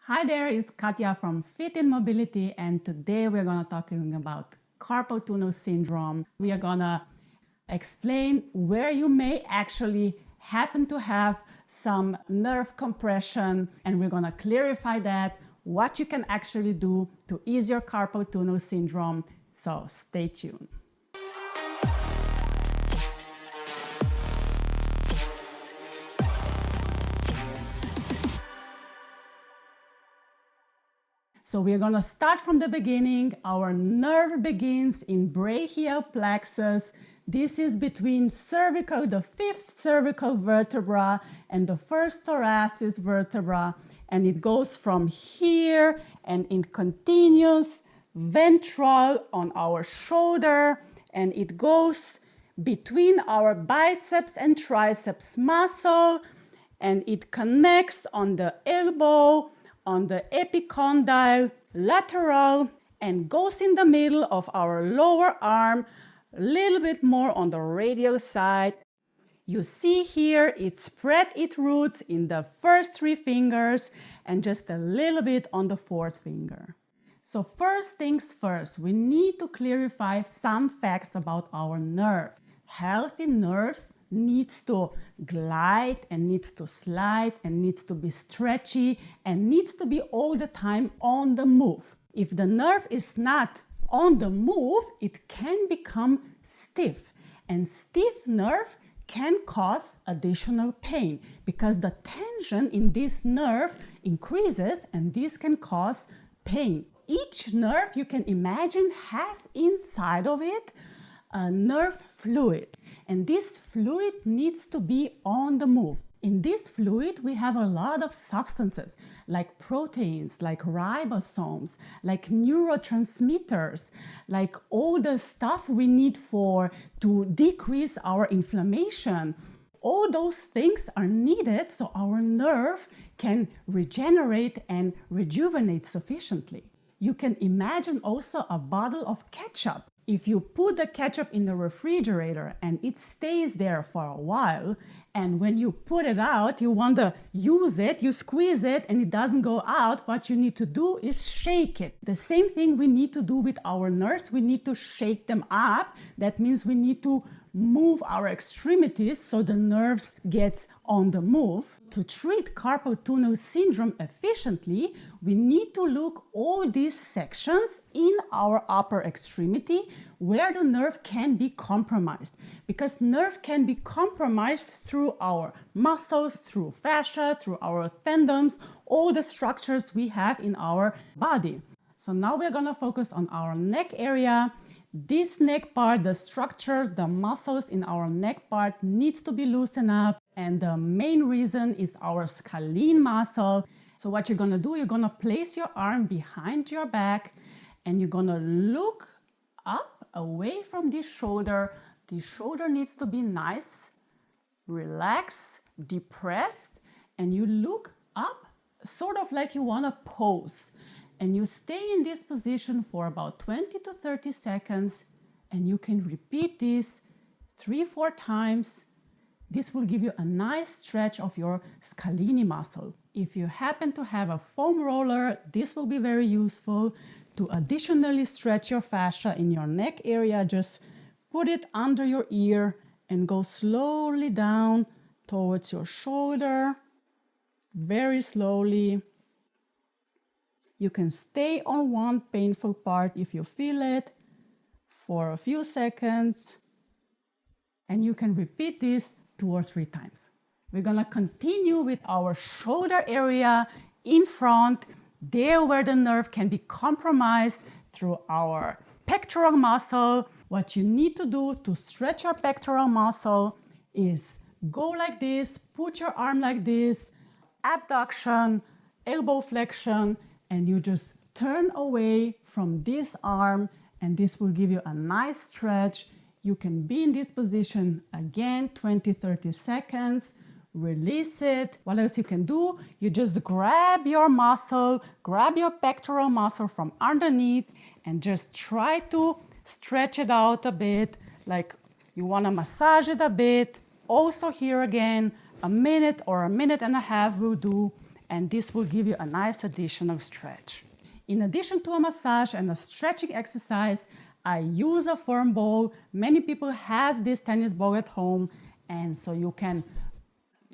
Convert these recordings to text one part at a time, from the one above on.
Hi there, it's Katya from Fit in Mobility, and today we're going to talking about carpal tunnel syndrome. We are going to explain where you may actually happen to have some nerve compression, and we're going to clarify that, what you can actually do to ease your carpal tunnel syndrome. So stay tuned. So we're going to start from the beginning. Our nerve begins in brachial plexus. This is between cervical, the fifth cervical vertebra, and the first thoracic vertebra. And it goes from here and it continues ventral on our shoulder. And it goes between our biceps and triceps muscle. And it connects on the elbow, on the epicondyle, lateral, and goes in the middle of our lower arm, a little bit more on the radial side. You see here, it spread its roots in the first three fingers and just a little bit on the fourth finger. So first things first, we need to clarify some facts about our nerve. Healthy nerves needs to glide and needs to slide and needs to be stretchy and needs to be all the time on the move. If the nerve is not on the move, it can become stiff, and stiff nerve can cause additional pain because the tension in this nerve increases and this can cause pain. Each nerve, you can imagine, has inside of it a nerve fluid, and this fluid needs to be on the move. In this fluid, we have a lot of substances like proteins, like ribosomes, like neurotransmitters, like all the stuff we need to decrease our inflammation. All those things are needed so our nerve can regenerate and rejuvenate sufficiently. You can imagine also a bottle of ketchup. If you put the ketchup in the refrigerator and it stays there for a while, and when you put it out, you want to use it, you squeeze it and it doesn't go out, what you need to do is shake it. The same thing we need to do with our nerves. We need to shake them up. That means we need to move our extremities so the nerves gets on the move. To treat carpal tunnel syndrome efficiently, we need to look all these sections in our upper extremity where the nerve can be compromised, because nerve can be compromised through our muscles, through fascia, through our tendons, all the structures we have in our body. So now we're going to focus on our neck area. This neck part, the structures, the muscles in our neck part needs to be loosened up, and the main reason is our scalene muscle. So what you're going to do, you're going to place your arm behind your back and you're going to look up away from this shoulder. The shoulder needs to be nice, relaxed, depressed, and you look up sort of like you want to pose. And you stay in this position for about 20 to 30 seconds, and you can repeat this 3-4 times. This will give you a nice stretch of your scalene muscle. If you happen to have a foam roller, this will be very useful to additionally stretch your fascia in your neck area. Just put it under your ear and go slowly down towards your shoulder, very slowly. You can stay on one painful part if you feel it for a few seconds, and you can repeat this 2 or 3 times. We're going to continue with our shoulder area in front, there where the nerve can be compromised through our pectoral muscle. What you need to do to stretch your pectoral muscle is go like this, put your arm like this, abduction, elbow flexion, and you just turn away from this arm, and this will give you a nice stretch. You can be in this position again 20-30 seconds, release it. What else you can do? You just grab your muscle, grab your pectoral muscle from underneath and just try to stretch it out a bit, like you want to massage it a bit. Also here again, a minute or a minute and a half will do. and this will give you a nice additional stretch. In addition to a massage and a stretching exercise, I use a foam ball. Many people has this tennis ball at home, and so you can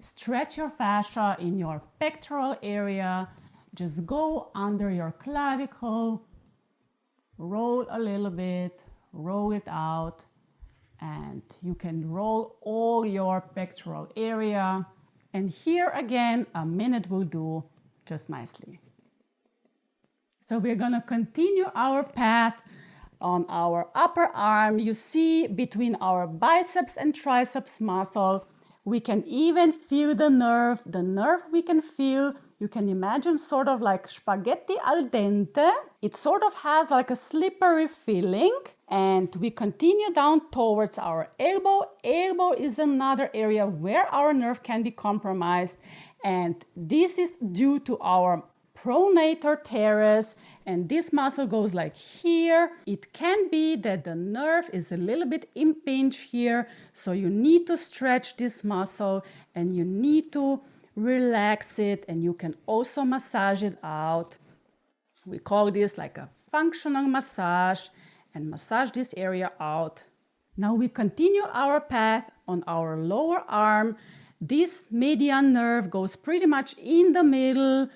stretch your fascia in your pectoral area. Just go under your clavicle, roll a little bit, roll it out, and you can roll all your pectoral area. And here again, a minute will do just nicely. So we're gonna continue our path on our upper arm. You see between our biceps and triceps muscle, we can even feel the nerve. The nerve we can feel, you can imagine sort of like spaghetti al dente. It sort of has like a slippery feeling. And we continue down towards our elbow. Elbow is another area where our nerve can be compromised. And this is due to our pronator teres, and this muscle goes like here. It can be that the nerve is a little bit impinged here, so you need to stretch this muscle and you need to relax it, and you can also massage it out. We call this like a functional massage, and massage this area out. Now we continue our path on our lower arm. This median nerve goes pretty much in the middle,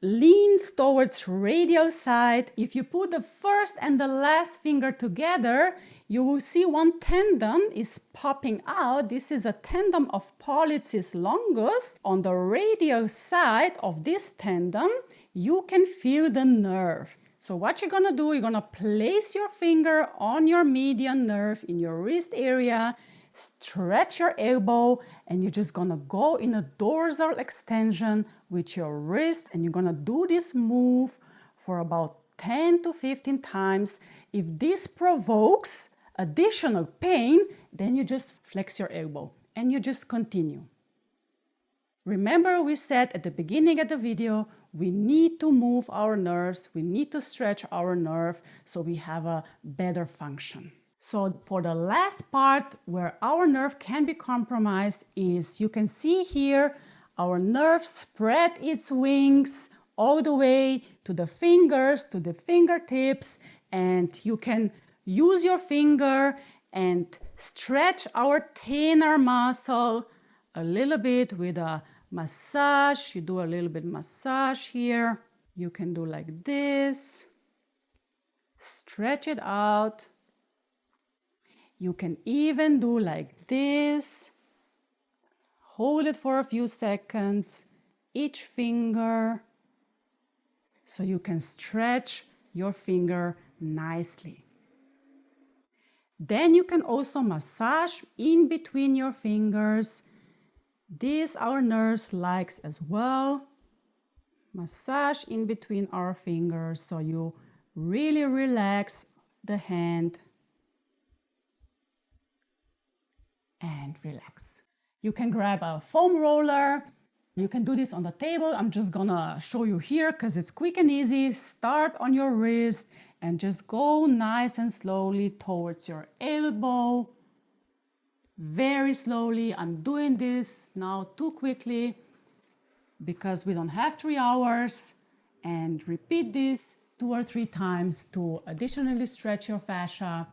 leans towards radial side. If you put the first and the last finger together, you will see one tendon is popping out. This is a tendon of pollicis longus. On the radial side of this tendon, you can feel the nerve. So what you're gonna do, you're gonna place your finger on your median nerve in your wrist area, stretch your elbow, and you're just gonna go in a dorsal extension with your wrist, and you're gonna do this move for about 10 to 15 times. If this provokes additional pain, then you just flex your elbow and you just continue. Remember, we said at the beginning of the video, we need to move our nerves, we need to stretch our nerve so we have a better function. So for the last part where our nerve can be compromised is, you can see here, our nerve spread its wings all the way to the fingers, to the fingertips, and you can use your finger and stretch our thenar muscle a little bit with a massage. You do a little bit massage here. You can do like this. Stretch it out. You can even do like this. Hold it for a few seconds, each finger, so you can stretch your finger nicely. Then you can also massage in between your fingers. This our nerves likes as well. Massage in between our fingers so you really relax the hand and relax. You can grab a foam roller. You can do this on the table. I'm just gonna show you here because it's quick and easy. Start on your wrist and just go nice and slowly towards your elbow. Very slowly. I'm doing this now too quickly because we don't have 3 hours. And repeat this 2 or 3 times to additionally stretch your fascia.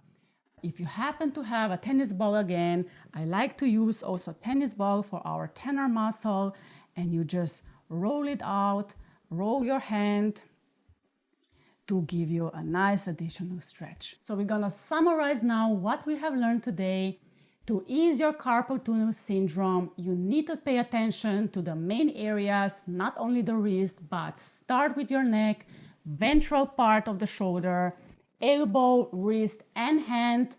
If you happen to have a tennis ball again, I like to use also tennis ball for our thenar muscle, and you just roll it out, roll your hand to give you a nice additional stretch. So we're gonna summarize now what we have learned today. To ease your carpal tunnel syndrome, you need to pay attention to the main areas, not only the wrist, but start with your neck, ventral part of the shoulder, elbow, wrist, and hand.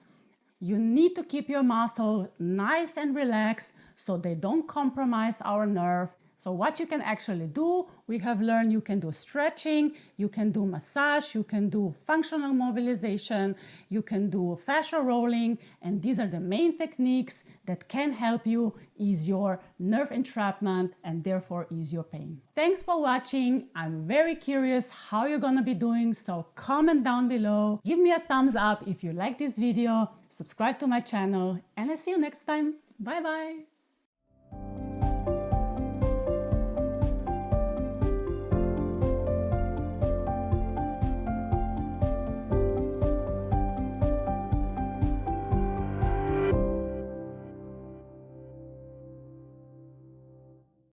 You need to keep your muscle nice and relaxed so they don't compromise our nerve. So what you can actually do, we have learned you can do stretching, you can do massage, you can do functional mobilization, you can do fascia rolling, and these are the main techniques that can help you ease your nerve entrapment and therefore ease your pain. Thanks for watching. I'm very curious how you're gonna be doing, so comment down below. Give me a thumbs up if you like this video, subscribe to my channel, and I'll see you next time. Bye bye.